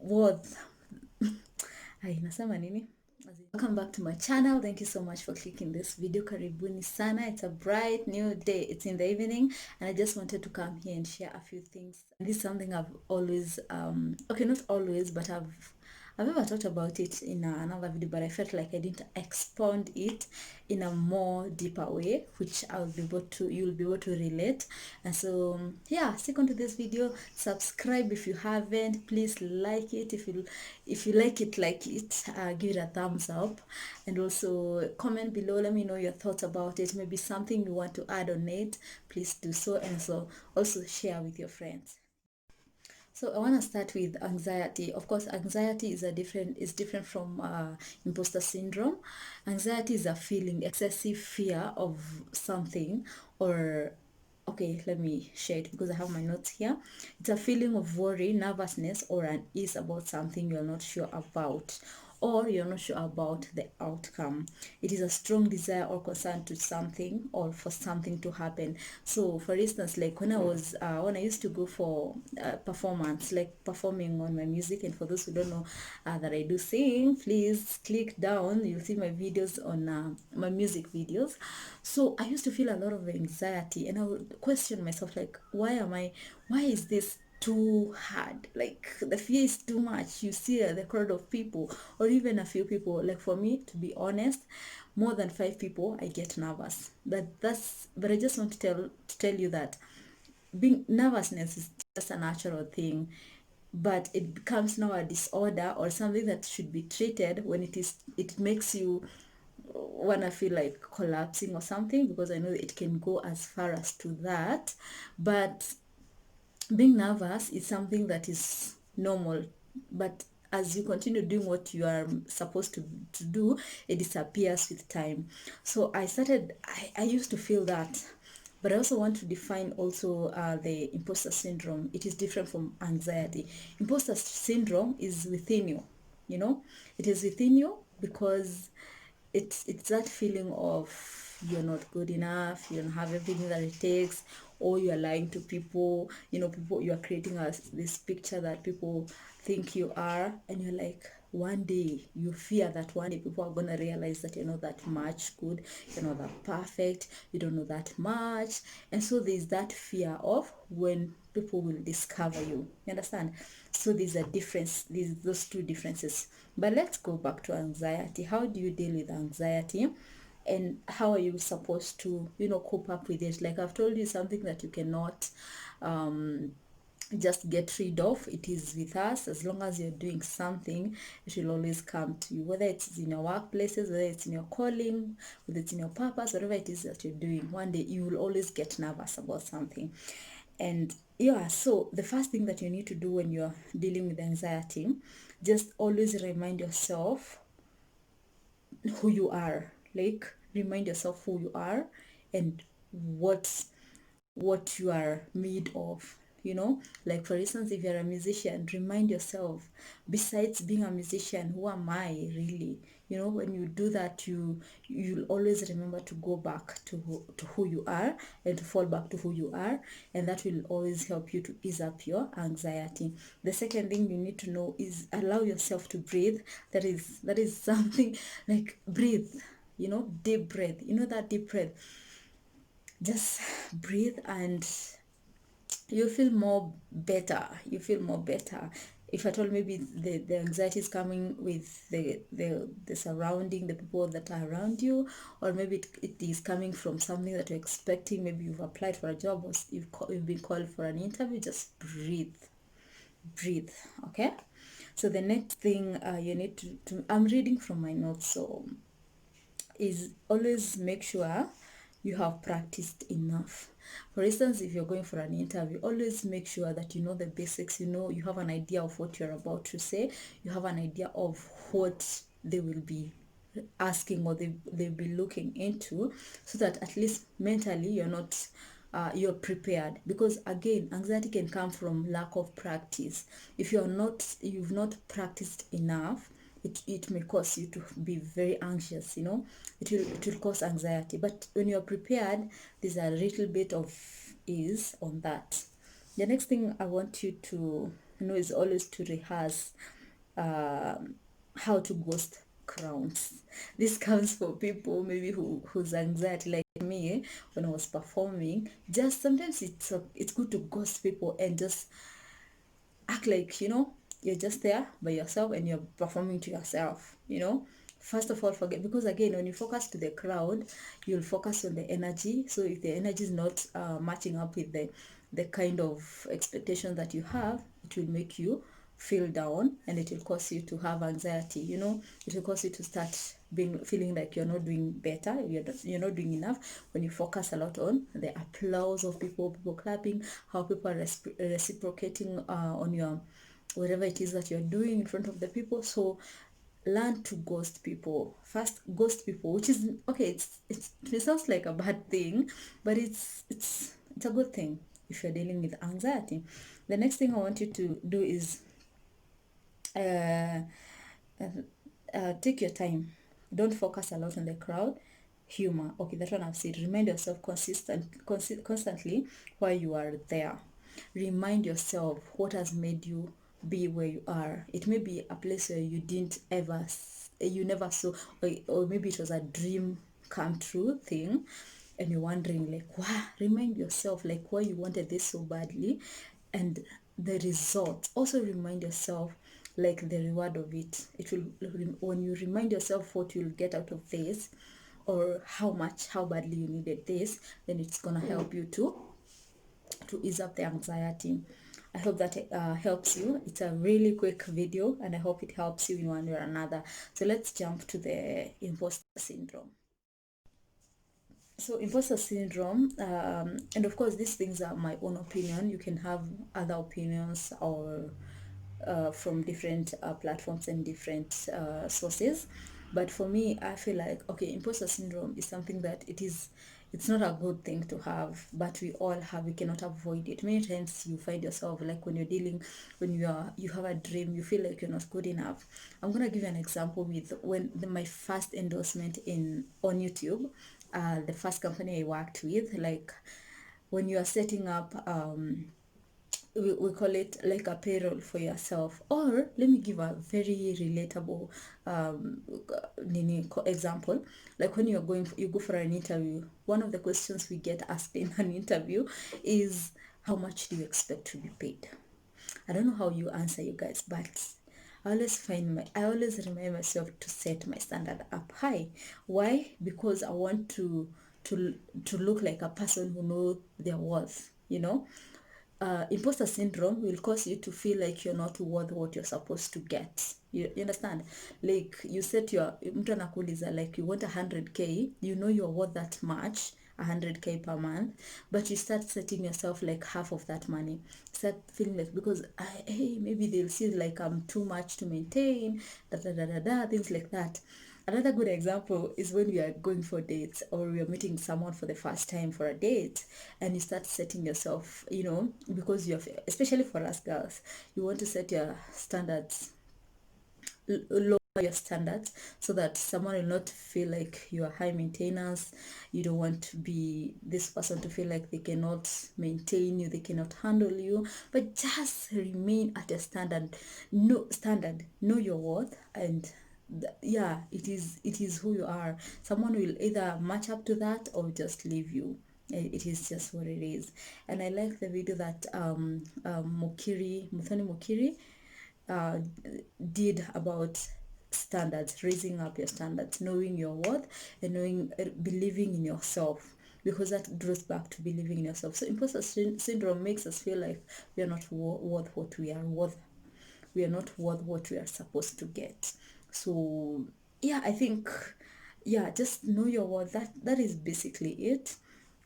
worth. Nasema nini? Welcome back to my channel. Thank you so much for clicking this video. Karibuni sana. It's a bright new day. It's in the evening and I just wanted to come here and share a few things. This is something I've always okay, not always, but I've ever talked about it in another video, but I felt like I didn't expound it in a more deeper way, which you'll be able to relate. And so yeah, stick on to this video. Subscribe if you haven't. Please like it if you like it, give it a thumbs up, and also comment below. Let me know your thoughts about it. Maybe something you want to add on it. Please do so, and so also share with your friends. So I want to start with anxiety. Of course, anxiety is different from imposter syndrome. Anxiety is a feeling, excessive fear of something, or okay, let me share it because I have my notes here. It's a feeling of worry, nervousness, or unease about something you're not sure about, or you're not sure about the outcome. It is a strong desire or concern to something or for something to happen. So for instance, like when I used to go for performance, like performing on my music, and for those who don't know that I do sing, please click down, you'll see my videos on my music videos. So I used to feel a lot of anxiety, and I would question myself, like, why is this too hard? Like, the fear is too much. You see the crowd of people, or even a few people. Like, for me, to be honest, more than 5 people, I get nervous. But I just want to tell you that being nervousness is just a natural thing, but it becomes now a disorder or something that should be treated when it makes you wanna feel like collapsing or something, because I know it can go as far as to that. But being nervous is something that is normal, but as you continue doing what you are supposed to do, it disappears with time. So I used to feel that. But I also want to define also the imposter syndrome. It is different from anxiety. Imposter syndrome is within you, it is within you, because it's that feeling of you're not good enough, you don't have everything that it takes, or you're lying to people. People, you are creating this picture that people think you are, and you're like, one day you fear that one day people are going to realize that you're not that much good, you're not that perfect, you don't know that much. And so there's that fear of when people will discover you understand? So there's a difference, there's those two differences. But let's go back to anxiety. How do you deal with anxiety, and how are you supposed to cope up with it? Like I've told you, something that you cannot just get rid of. It is with us. As long as you're doing something, it will always come to you, whether it's in your workplaces, whether it's in your calling, whether it's in your purpose, whatever it is that you're doing. One day you will always get nervous about something. And yeah, so the first thing that you need to do when you're dealing with anxiety, just always remind yourself who you are. Like, remind yourself who you are and what you are made of. Like for instance, if you're a musician, remind yourself, besides being a musician, who am I really? When you do that, you'll always remember to go back to who you are, and to fall back to who you are, and that will always help you to ease up your anxiety. The second thing you need to know is allow yourself to breathe. That is something, like, breathe, deep breath. That deep breath, just breathe, and you feel more better. If at all maybe the anxiety is coming with the surrounding, the people that are around you, or maybe it is coming from something that you're expecting. Maybe you've applied for a job, or you've been called for an interview. Just breathe. Okay, so the next thing you need to I'm reading from my notes, so is always make sure you have practiced enough. For instance, if you're going for an interview, always make sure that you know the basics. You have an idea of what you're about to say. You have an idea of what they will be asking, or they'll be looking into, so that at least mentally you're prepared. Because again, anxiety can come from lack of practice. If you've not practiced enough, it may cause you to be very anxious. It will cause anxiety. But when you're prepared, there's a little bit of ease on that. The next thing I want you to know is always to rehearse. how to ghost crowns. This comes for people maybe whose anxiety, like me, when I was performing, just sometimes it's good to ghost people and just act like, you're just there by yourself and you're performing to yourself. First of all, forget, because again, when you focus to the crowd, you'll focus on the energy. So if the energy is not matching up with the kind of expectation that you have, it will make you feel down, and it will cause you to have anxiety. It will cause you to start feeling like you're not doing better, you're not doing enough, when you focus a lot on the applause of people clapping, how people are reciprocating on your whatever it is that you're doing in front of the people. So learn to ghost people. First, ghost people, which is okay. It sounds like a bad thing, but it's a good thing if you're dealing with anxiety. The next thing I want you to do is uh, take your time. Don't focus a lot on the crowd. Humor. Okay, that one I've said. Remind yourself constantly why you are there. Remind yourself what has made you be where you are. It may be a place where you never saw, or maybe it was a dream come true thing, and you're wondering like, wow. Remind yourself like why you wanted this so badly, and the result. Also remind yourself like the reward of it. It will, when you remind yourself what you'll get out of this, or how badly you needed this, then it's gonna help you to ease up the anxiety. I hope that helps you. It's a really quick video, and I hope it helps you in one way or another. So let's jump to the imposter syndrome. So imposter syndrome, and of course these things are my own opinion. You can have other opinions, or from different platforms and different sources. But for me, I feel like, okay, imposter syndrome is something that it's not a good thing to have, but we all have. We cannot avoid it. Many times you find yourself like when you have a dream, you feel like you're not good enough. I'm gonna give you an example with my first endorsement on YouTube, the first company I worked with. Like when you are setting up we call it like a payroll for yourself. Or let me give a very relatable example. Like when you go for an interview, one of the questions we get asked in an interview is, how much do you expect to be paid? I don't know how you answer, you guys, but I always remind myself to set my standard up high. Why? Because I want to look like a person who knows their worth. Imposter syndrome will cause you to feel like you're not worth what you're supposed to get. You understand? Like you set mtu anakuuliza like you want 100k, you know you're worth that much, 100k per month, but you start setting yourself like half of that money. Start feeling like, because hey, maybe they'll see like I'm too much to maintain, things like that. Another good example is when we are going for dates, or we are meeting someone for the first time for a date, and you start setting yourself, because especially for us girls, you want to set your standards, lower your standards, so that someone will not feel like you are high maintenance. You don't want to be this person to feel like they cannot maintain you, they cannot handle you, but just remain at a standard. Know your worth, and yeah, it is who you are. Someone will either match up to that or just leave you. It is just what it is. And I like the video that Muthoni Mukiri uh, did about standards, raising up your standards, knowing your worth, and believing in yourself, because that draws back to believing in yourself. So imposter syndrome makes us feel like we are not worth what we are worth. We are not worth what we are supposed to get. So yeah, I think, yeah, just know your worth. That is basically it.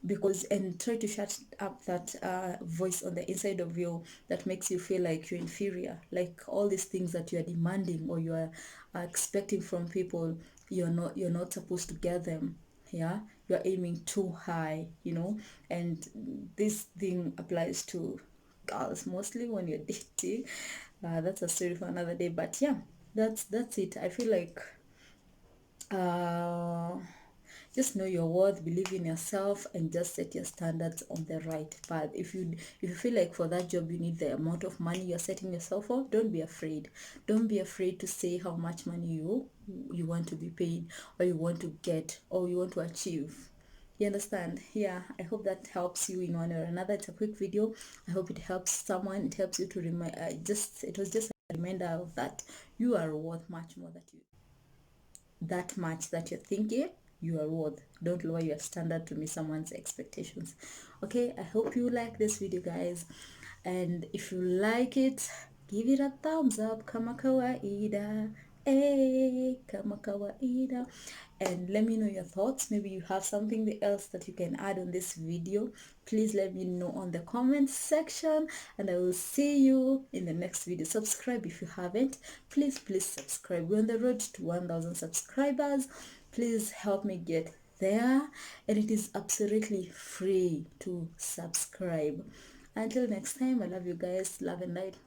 Because, and try to shut up that voice on the inside of you that makes you feel like you're inferior, like all these things that you are demanding, or you are expecting from people. You're not supposed to get them. Yeah, you're aiming too high. And this thing applies to girls mostly when you're dating. That's a story for another day, but yeah, that's it. I feel like uh Just know your worth, believe in yourself, and just set your standards on the right path. If you feel like for that job you need the amount of money you're setting yourself for, don't be afraid. Don't be afraid to say how much money you want to be paid, or you want to get, or you want to achieve. You understand? Yeah, I hope that helps you in one or another. It's a quick video. I hope it helps someone. It helps you to remind, it was just a reminder of that you are worth much more that much that you're thinking you are worth. Don't lower your standard to meet someone's expectations. Okay, I hope you like this video, guys, and if you like it, give it a thumbs up kama kawaida. Hey, kama kawaida. And let me know your thoughts. Maybe you have something else that you can add on this video. Please let me know on the comments section, and I will see you in the next video. Subscribe if you haven't. Please subscribe. We're on the road to 1,000 subscribers. Please help me get there, and it is absolutely free to subscribe. Until next time, I love you guys. Love and light.